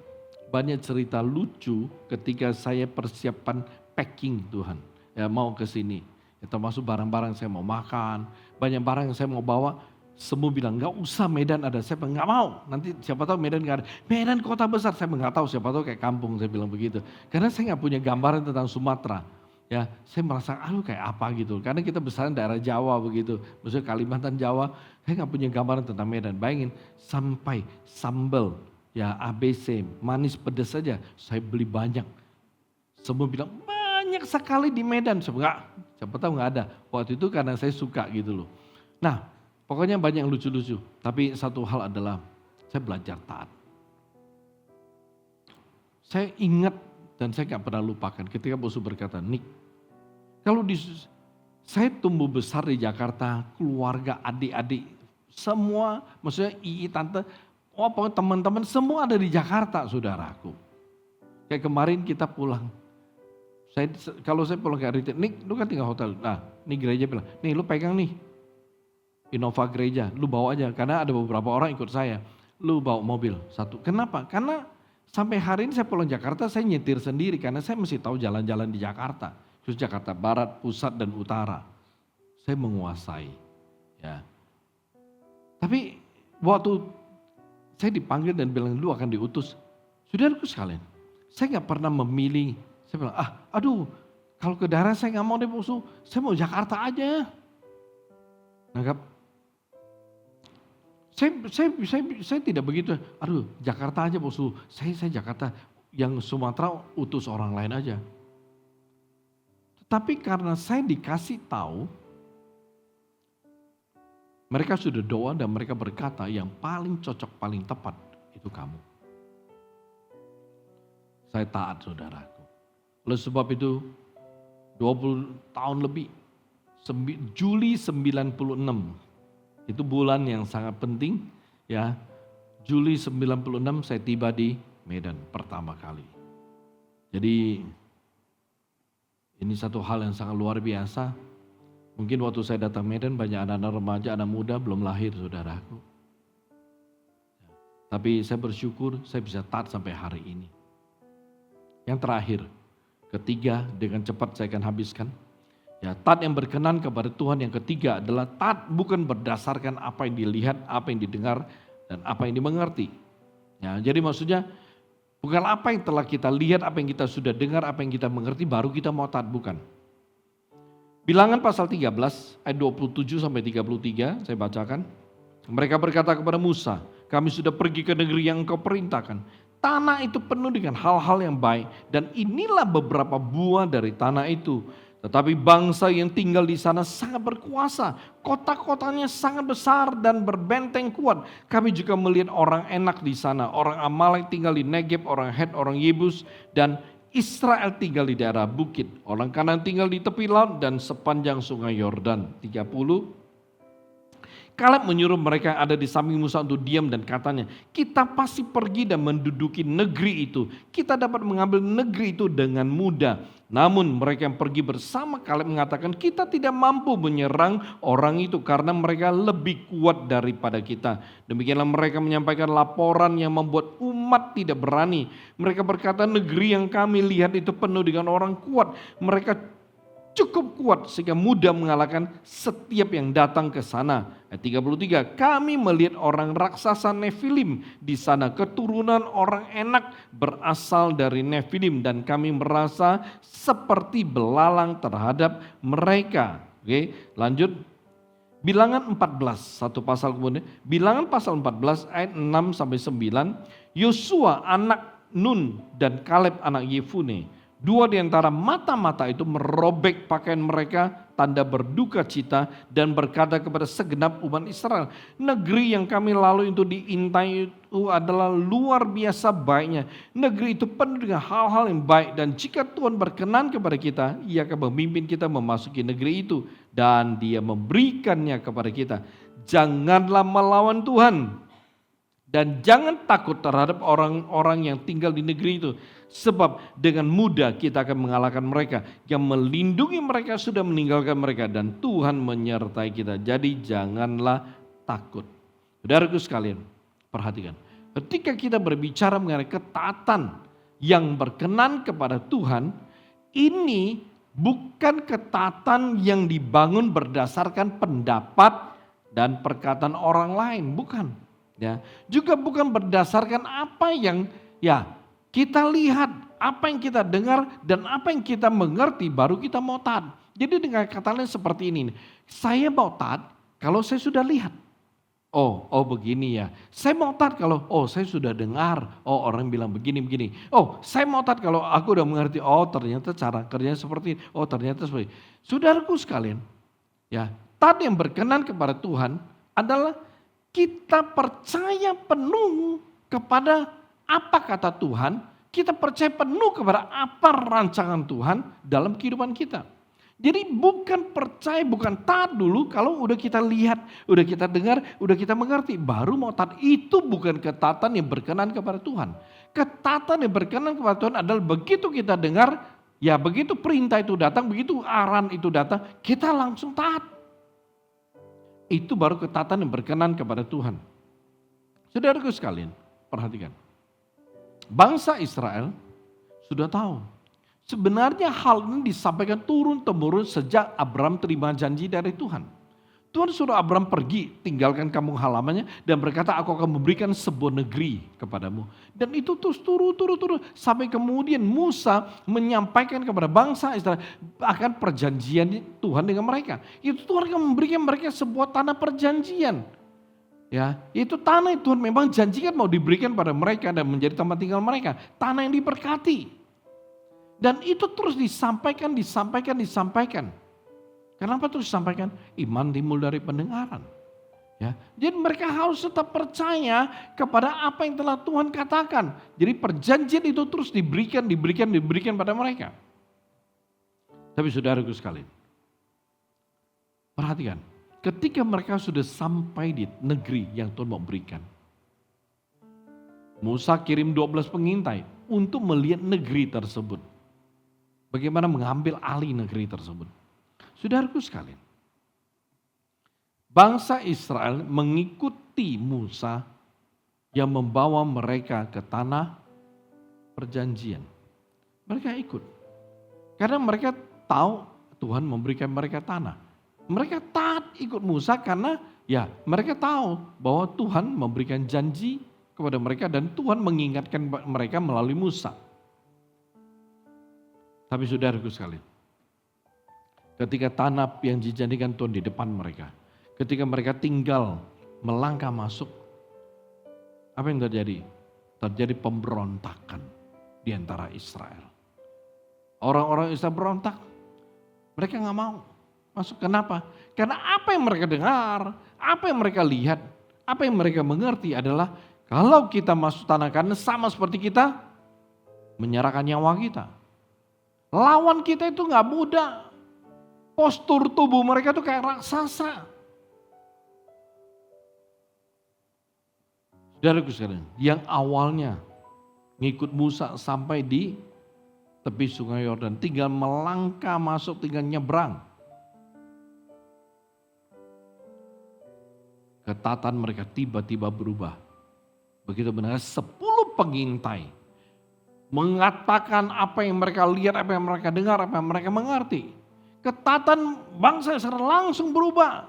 Banyak cerita lucu ketika saya persiapan packing Tuhan. Ya mau ke sini, ya, termasuk barang-barang saya mau makan, banyak barang yang saya mau bawa. Semua bilang, nggak usah Medan ada. Saya bilang, nggak mau. Nanti siapa tahu Medan nggak ada. Medan kota besar, saya nggak tahu. Siapa tahu kayak kampung, saya bilang begitu. Karena saya nggak punya gambaran tentang Sumatera. Ya, saya merasa, kayak apa gitu. Karena kita besar daerah Jawa begitu. Maksudnya Kalimantan Jawa, saya nggak punya gambaran tentang Medan. Bayangin, sampai sambal, ya ABC, manis pedas saja, saya beli banyak. Semua bilang, banyak sekali di Medan. Siapa tahu nggak ada. Waktu itu karena saya suka gitu loh. Nah, pokoknya banyak yang lucu-lucu, tapi satu hal adalah saya belajar taat. Saya ingat dan saya gak pernah lupakan ketika Bosu berkata, Nick, kalau saya tumbuh besar di Jakarta, keluarga, adik-adik, semua, maksudnya tante, pokoknya teman-teman semua ada di Jakarta saudaraku. Kayak kemarin kita pulang, kalau saya pulang ke Aritif, Nick lu kan tinggal hotel, nah ini gereja bilang, nih lu pegang nih. Innova gereja, lu bawa aja karena ada beberapa orang ikut saya. Lu bawa mobil satu. Kenapa? Karena sampai hari ini saya pulang Jakarta saya nyetir sendiri karena saya mesti tahu jalan-jalan di Jakarta. Terus Jakarta Barat, Pusat dan Utara. Saya menguasai. Ya. Tapi waktu saya dipanggil dan bilang lu akan diutus. Saudaraku sekalian, saya gak pernah memilih. Saya bilang, kalau ke daerah saya gak mau deh Bosu. Saya mau Jakarta aja. Nangkap? Saya tidak begitu, Jakarta aja Bosu, saya Jakarta, yang Sumatera utus orang lain aja. Tetapi karena saya dikasih tahu, mereka sudah doa dan mereka berkata yang paling cocok, paling tepat itu kamu. Saya taat saudaraku. Oleh sebab itu 20 tahun lebih, Juli 96. Itu bulan yang sangat penting ya. Juli 96 saya tiba di Medan pertama kali. Jadi ini satu hal yang sangat luar biasa. Mungkin waktu saya datang Medan banyak anak-anak remaja, anak muda belum lahir saudaraku. Tapi saya bersyukur saya bisa taat sampai hari ini. Yang terakhir, ketiga dengan cepat saya akan habiskan. Ya, taat yang berkenan kepada Tuhan yang ketiga adalah taat bukan berdasarkan apa yang dilihat, apa yang didengar, dan apa yang dimengerti. Ya, jadi maksudnya bukan apa yang telah kita lihat, apa yang kita sudah dengar, apa yang kita mengerti, baru kita mau taat, bukan. Bilangan pasal 13 ayat 27 sampai 33 saya bacakan. Mereka berkata kepada Musa, kami sudah pergi ke negeri yang engkau perintahkan. Tanah itu penuh dengan hal-hal yang baik dan inilah beberapa buah dari tanah itu. Tetapi bangsa yang tinggal di sana sangat berkuasa. Kota-kotanya sangat besar dan berbenteng kuat. Kami juga melihat orang enak di sana. Orang Amalek tinggal di Negeb, orang Het, orang Yebus. Dan Israel tinggal di daerah bukit. Orang Kanan tinggal di tepi laut dan sepanjang sungai Yordan. 30. Kaleb menyuruh mereka yang ada di samping Musa untuk diam dan katanya, kita pasti pergi dan menduduki negeri itu. Kita dapat mengambil negeri itu dengan mudah. Namun mereka yang pergi bersama Kaleb mengatakan, kita tidak mampu menyerang orang itu karena mereka lebih kuat daripada kita. Demikianlah mereka menyampaikan laporan yang membuat umat tidak berani. Mereka berkata, negeri yang kami lihat itu penuh dengan orang kuat. Mereka cukup kuat sehingga mudah mengalahkan setiap yang datang ke sana. Ayat 33, kami melihat orang raksasa Nefilim di sana, keturunan orang Enak berasal dari Nefilim dan kami merasa seperti belalang terhadap mereka. Oke, lanjut. Bilangan 14, satu pasal kemudian. Bilangan pasal 14 ayat 6 sampai 9. Yosua anak Nun dan Kaleb anak Yefune, dua di antara mata-mata itu merobek pakaian mereka, tanda berduka cita dan berkata kepada segenap umat Israel, negeri yang kami lalui itu diintai itu adalah luar biasa baiknya. Negeri itu penuh dengan hal-hal yang baik dan jika Tuhan berkenan kepada kita, Ia akan memimpin kita memasuki negeri itu dan Dia memberikannya kepada kita. Janganlah melawan Tuhan dan jangan takut terhadap orang-orang yang tinggal di negeri itu. Sebab dengan mudah kita akan mengalahkan mereka. Yang melindungi mereka sudah meninggalkan mereka dan Tuhan menyertai kita. Jadi janganlah takut. Saudaraku sekalian, perhatikan. Ketika kita berbicara mengenai ketaatan yang berkenan kepada Tuhan, ini bukan ketaatan yang dibangun berdasarkan pendapat dan perkataan orang lain, bukan. Ya, juga bukan berdasarkan apa yang kita lihat, apa yang kita dengar dan apa yang kita mengerti baru kita mau taat. Jadi dengan kata lain seperti ini, saya mau taat kalau saya sudah lihat. Oh begini ya. Saya mau taat kalau saya sudah dengar, orang bilang begini. Saya mau taat kalau aku udah mengerti, ternyata cara kerjanya seperti ini. Ternyata seperti ini. Saudaraku sekalian, ya, taat yang berkenan kepada Tuhan adalah kita percaya penuh kepada apa kata Tuhan, kita percaya penuh kepada apa rancangan Tuhan dalam kehidupan kita. Jadi bukan percaya, bukan taat dulu kalau udah kita lihat, udah kita dengar, udah kita mengerti, baru mau taat. Itu bukan ketaatan yang berkenan kepada Tuhan. Ketaatan yang berkenan kepada Tuhan adalah begitu kita dengar, ya begitu perintah itu datang, begitu arahan itu datang, kita langsung taat. Itu baru ketaatan yang berkenan kepada Tuhan. Saudaraku sekalian, perhatikan. Bangsa Israel sudah tahu. Sebenarnya hal ini disampaikan turun-temurun sejak Abraham terima janji dari Tuhan. Tuhan suruh Abraham pergi, tinggalkan kampung halamannya dan berkata, aku akan memberikan sebuah negeri kepadamu. Dan itu terus turun. Sampai kemudian Musa menyampaikan kepada bangsa Israel akan perjanjian Tuhan dengan mereka. Itu Tuhan akan memberikan mereka sebuah tanah perjanjian. Ya, itu tanah itu Tuhan memang janjikan mau diberikan pada mereka dan menjadi tempat tinggal mereka. Tanah yang diberkati. Dan itu terus disampaikan. Kenapa terus disampaikan? Iman timbul dari pendengaran. Ya, jadi mereka harus tetap percaya kepada apa yang telah Tuhan katakan. Jadi perjanjian itu terus diberikan pada mereka. Tapi saudaraku sekalian, perhatikan, ketika mereka sudah sampai di negeri yang Tuhan mau berikan, Musa kirim 12 pengintai untuk melihat negeri tersebut. Bagaimana mengambil alih negeri tersebut. Saudaraku sekalian, bangsa Israel mengikuti Musa yang membawa mereka ke tanah perjanjian. Mereka ikut. Karena mereka tahu Tuhan memberikan mereka tanah. Mereka taat ikut Musa karena mereka tahu bahwa Tuhan memberikan janji kepada mereka dan Tuhan mengingatkan mereka melalui Musa. Tapi saudaraku sekalian, ketika tanah yang dijanjikan Tuhan di depan mereka, ketika mereka tinggal melangkah masuk, apa yang terjadi? Terjadi pemberontakan di antara Israel. Orang-orang Israel berontak, mereka gak mau masuk. Kenapa? Karena apa yang mereka dengar, apa yang mereka lihat, apa yang mereka mengerti adalah kalau kita masuk tanah Kanaan sama seperti kita menyerahkan nyawa kita. Lawan kita itu gak mudah. Postur tubuh mereka tuh kayak raksasa. Saudaraku sekalian, yang awalnya ngikut Musa sampai di tepi sungai Yordan, tinggal melangkah masuk, tinggal nyebrang. Ketaatan mereka tiba-tiba berubah. Begitu benar 10 pengintai mengatakan apa yang mereka lihat, apa yang mereka dengar, apa yang mereka mengerti. Ketaatan bangsa Israel langsung berubah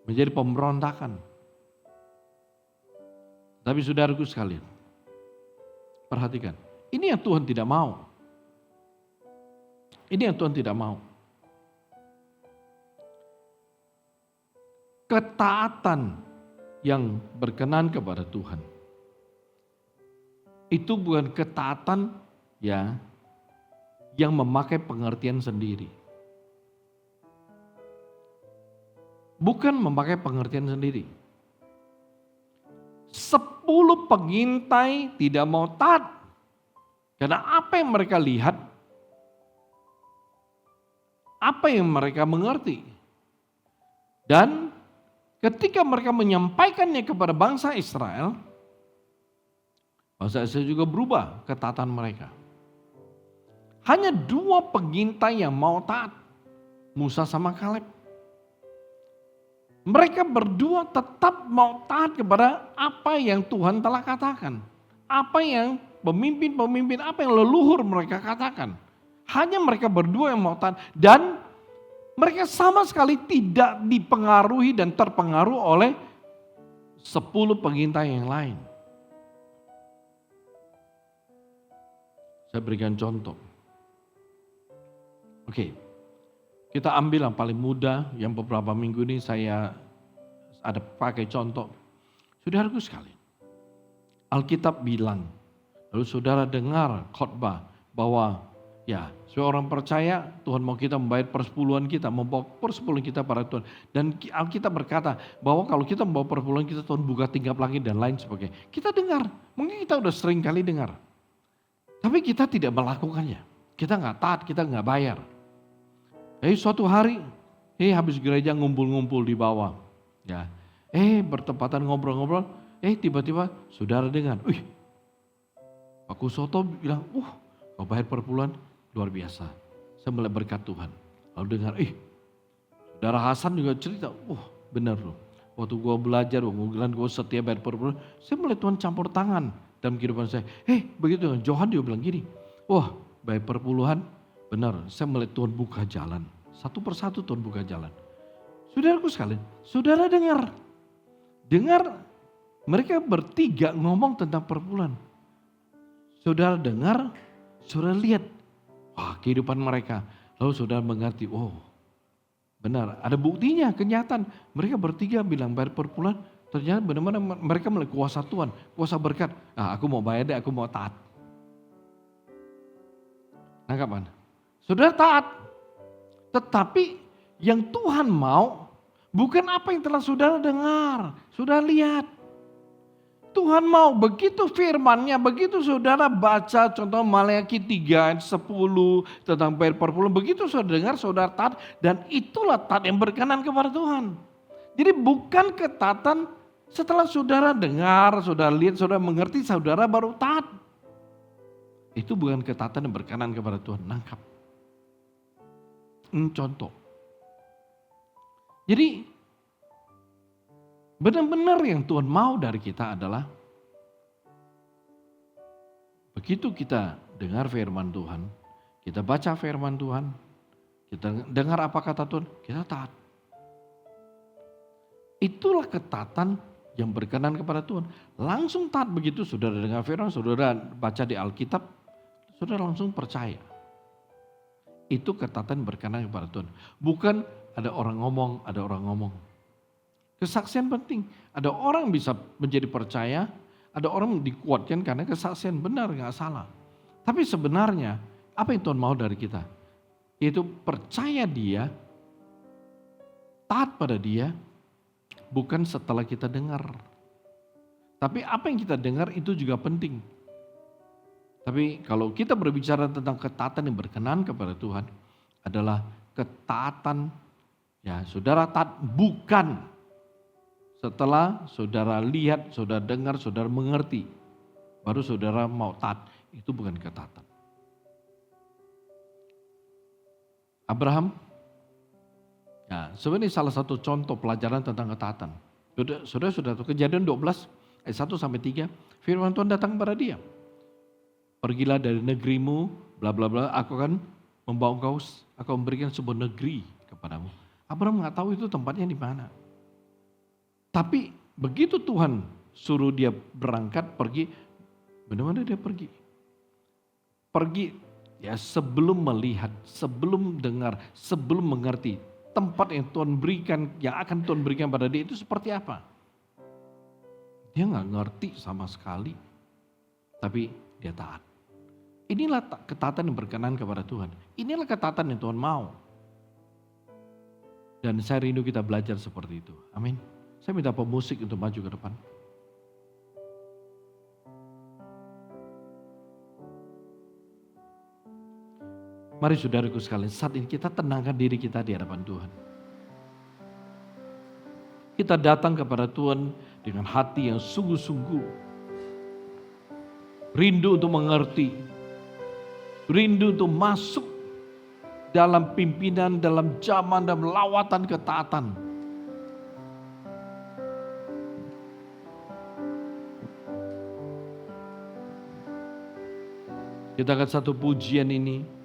menjadi pemberontakan. Tapi saudaraku sekalian, perhatikan, ini yang Tuhan tidak mau. Ini yang Tuhan tidak mau. Ketaatan yang berkenan kepada Tuhan itu bukan ketaatan ya yang memakai pengertian sendiri. Bukan memakai pengertian sendiri. 10 pengintai tidak mau taat. Karena apa yang mereka lihat, apa yang mereka mengerti. Dan ketika mereka menyampaikannya kepada bangsa Israel juga berubah ketaatan mereka. Hanya 2 pengintai yang mau taat, Musa sama Kaleb. Mereka berdua tetap mau taat kepada apa yang Tuhan telah katakan. Apa yang pemimpin-pemimpin, apa yang leluhur mereka katakan. Hanya mereka berdua yang mau taat. Dan mereka sama sekali tidak dipengaruhi dan terpengaruh oleh 10 pengintai yang lain. Saya berikan contoh. Oke. Kita ambil yang paling mudah, yang beberapa minggu ini saya ada pakai contoh. Saudaraku sekalian, Alkitab bilang, lalu saudara dengar khotbah bahwa ya, seorang percaya Tuhan mau kita membayar persepuluhan kita, membawa persepuluhan kita pada Tuhan. Dan Alkitab berkata bahwa kalau kita membawa persepuluhan kita, Tuhan buka tingkap langit dan lain sebagainya. Kita dengar, mungkin kita udah sering kali dengar. Tapi kita tidak melakukannya. Kita nggak taat, kita nggak bayar. Suatu hari, habis gereja ngumpul-ngumpul di bawah. Ya, bertepatan ngobrol-ngobrol, tiba-tiba saudara dengar, Pak Kusoto bilang, kau bayar perpuluhan luar biasa. Saya mulai berkat Tuhan. Lalu dengar, saudara Hasan juga cerita, benar loh. Waktu gue belajar, gue setia bayar perpuluhan, saya mulai Tuhan campur tangan dalam kehidupan saya. Begitu, Johan juga bilang gini, bayar perpuluhan, benar, saya mulai Tuhan buka jalan. Satu persatu Tuhan buka jalan. Saudaraku sekalian, saudara dengar mereka bertiga ngomong tentang perpuluhan. Saudara dengar, saudara lihat, kehidupan mereka. Lalu saudara mengerti, benar, ada buktinya, kenyataan. Mereka bertiga bilang bayar perpuluhan, ternyata benar-benar mereka melihat kuasa Tuhan, kuasa berkat. Aku mau bayar deh, aku mau taat. Nangkap mana? Saudara taat. Tetapi yang Tuhan mau bukan apa yang telah saudara dengar, saudara lihat. Tuhan mau begitu firman-Nya, begitu saudara baca contoh Maleakhi 3 ayat 10 tentang bayar perpuluhan, begitu saudara dengar, saudara taat, dan itulah taat yang berkenan kepada Tuhan. Jadi bukan ketaatan setelah saudara dengar, saudara lihat, saudara mengerti, saudara baru taat. Itu bukan ketaatan yang berkenan kepada Tuhan. Nangkap. Contoh. Jadi benar-benar yang Tuhan mau dari kita adalah begitu kita dengar firman Tuhan, kita baca firman Tuhan, kita dengar apa kata Tuhan, kita taat. Itulah ketaatan yang berkenan kepada Tuhan. Langsung taat begitu saudara dengar firman, saudara baca di Alkitab, saudara langsung percaya. Itu ketaatan berkenan kepada Tuhan. Bukan ada orang ngomong. Kesaksian penting. Ada orang bisa menjadi percaya, ada orang dikuatkan karena kesaksian, benar gak salah. Tapi sebenarnya apa yang Tuhan mau dari kita? Yaitu percaya Dia, taat pada Dia, bukan setelah kita dengar. Tapi apa yang kita dengar itu juga penting. Tapi kalau kita berbicara tentang ketaatan yang berkenan kepada Tuhan adalah ketaatan, ya saudara taat bukan setelah saudara lihat, saudara dengar, saudara mengerti, baru saudara mau taat. Itu bukan ketaatan. Abraham, ya sebenarnya salah satu contoh pelajaran tentang ketaatan. Saudara sudah tahu Kejadian 12 ayat 1 sampai 3, firman Tuhan datang kepada dia. Pergilah dari negerimu, bla bla bla, aku akan membawa engkau Aku memberikan sebuah negeri kepadamu. Abraham nggak tahu itu tempatnya di mana. Tapi begitu Tuhan suruh dia berangkat pergi, benar-benar dia pergi. Pergi ya sebelum melihat, sebelum dengar, sebelum mengerti tempat yang Tuhan berikan, yang akan Tuhan berikan pada dia itu seperti apa. Dia nggak ngerti sama sekali, tapi dia taat. Inilah ketaatan yang berkenan kepada Tuhan. Inilah ketaatan yang Tuhan mau. Dan saya rindu kita belajar seperti itu. Amin. Saya minta pemusik untuk maju ke depan. Mari saudaraku sekalian, saat ini kita tenangkan diri kita di hadapan Tuhan. Kita datang kepada Tuhan dengan hati yang sungguh-sungguh. Rindu untuk mengerti. Rindu untuk masuk dalam pimpinan, dalam zaman, dalam lawatan ketaatan. Kita akan satu pujian ini.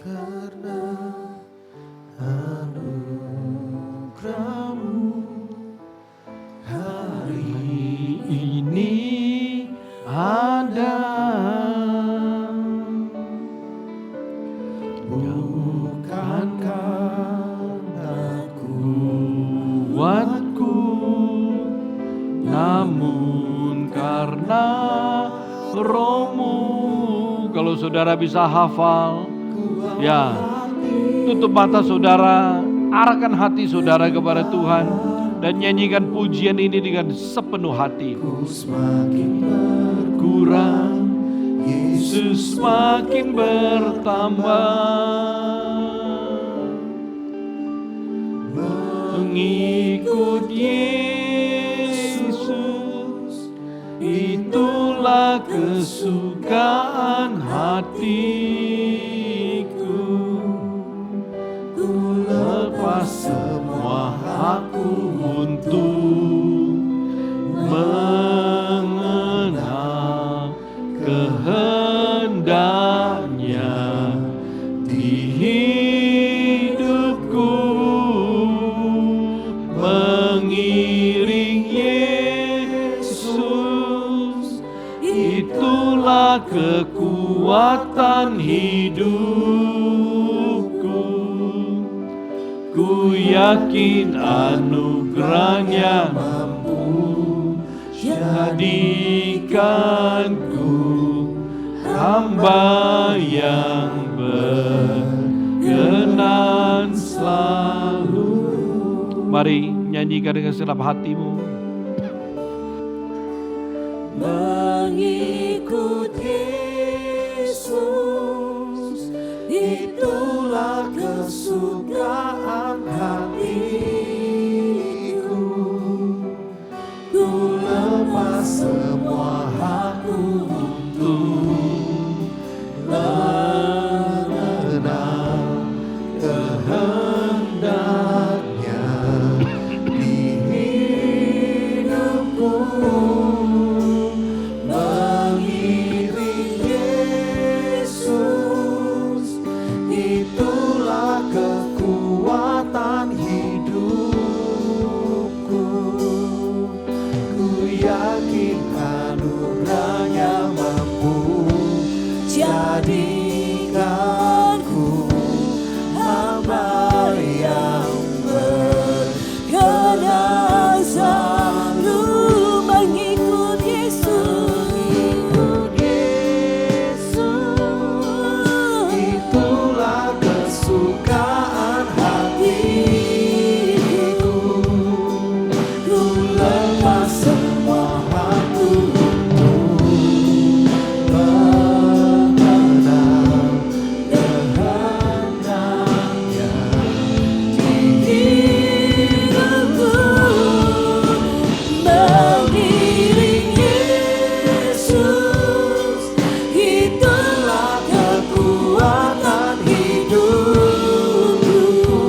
Karena anugerahmu hari Ini ada. bukan karena Kuatku, namun karena Roh-Mu. Kalau saudara bisa hafal, ya, tutup mata saudara, arahkan hati saudara kepada Tuhan, dan nyanyikan pujian ini dengan sepenuh hati. semakin Kurang, Yesus makin bertambah. Mengikut Yesus, itulah kesukaan hatiku. Ku lepas semua hakku untuk mengenal kehendaknya di hidupku. Mengiring Yesus, itulah kekuatan hidupku. Ku yakin anugerahnya mampu jadikanku hamba yang berkenan selalu. Mari nyanyikan dengan segenap hatimu. mengikut Yesus, itulah kesukaan hatiku. Ku lepas semua hakku untuk mengenal kehendaknya di hidupku. Mengiring Yesus, itulah kekuatan hidupku. Ku yakin anugerahnya mampu jadikanku hamba yang berkenan selalu. Mengikut Yesus, itulah kesukaan hatiku. Ku lepas semua hakku untuk mengenal kehendaknya di hidupku. Mengiring Yesus, itulah kekuatan hidupku.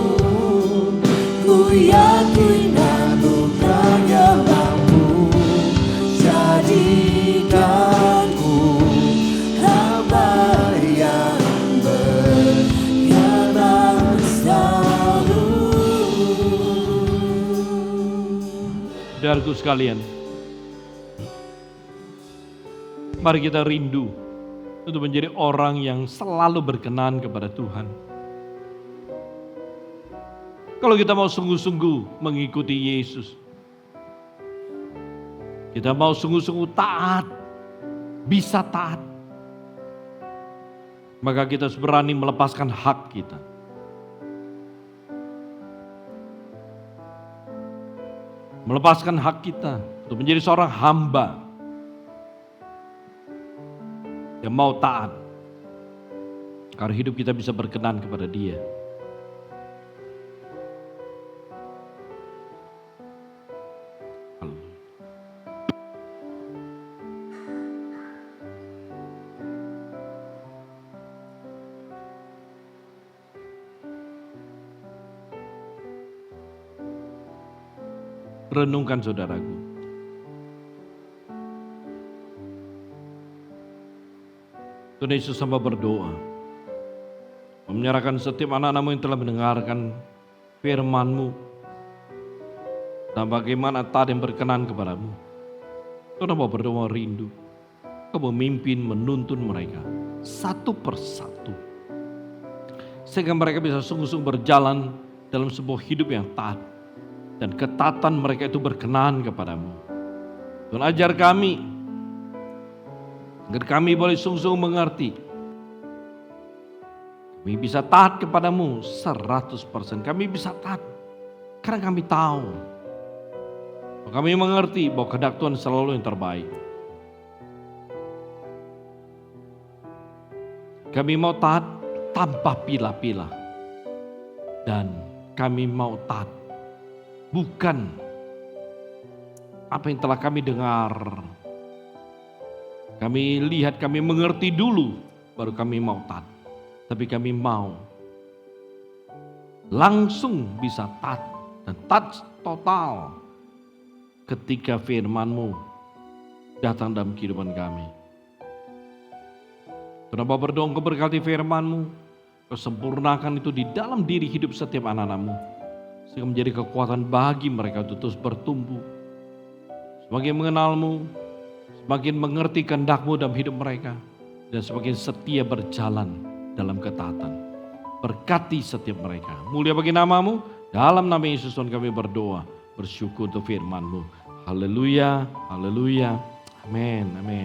Ku yakin anugerahnya mampu jadikanku hamba Saudaraku sekalian, mari kita rindu untuk menjadi orang yang selalu berkenan kepada Tuhan. Kalau kita mau sungguh-sungguh mengikuti Yesus, kita mau sungguh-sungguh taat, bisa taat, maka kita harus berani melepaskan hak kita. Melepaskan hak kita untuk menjadi seorang hamba yang mau taat, agar hidup kita bisa berkenan kepada Dia. Renungkan saudaraku. Tuhan Yesus hamba berdoa, menyerahkan setiap anak-anak-Mu yang telah mendengarkan firman-Mu, dan bagaimana taat yang berkenan kepadamu. Tuhan hamba berdoa rindu, Kau memimpin, menuntun mereka satu persatu, sehingga mereka bisa sungguh-sungguh berjalan dalam sebuah hidup yang taat, dan ketaatan mereka itu berkenan kepadamu. Tuhan ajar kami, agar kami boleh sungguh-sungguh mengerti. Kami bisa taat kepadamu 100%. Kami bisa taat karena kami tahu, kami mengerti bahwa kehendak Tuhan selalu yang terbaik. Kami mau taat tanpa pilah-pilah. Dan kami mau taat bukan apa yang telah kami dengar, kami lihat, kami mengerti dulu, baru kami mau taat. Tapi kami mau langsung bisa taat dan taat total ketika firman-Mu datang dalam kehidupan kami. Kenapa berdoa Engkau berkati firman-Mu, Kau sempurnakan itu di dalam diri hidup setiap anak-anak-Mu, sehingga menjadi kekuatan bagi mereka untuk terus bertumbuh, semakin mengenal-Mu, semakin mengerti kehendak-Mu dalam hidup mereka, dan semakin setia berjalan dalam ketaatan. Berkati setiap mereka. Mulia bagi nama-Mu, dalam nama Yesus Tuhan kami berdoa, bersyukur untuk firman-Mu. Haleluya, haleluya, amin, amin.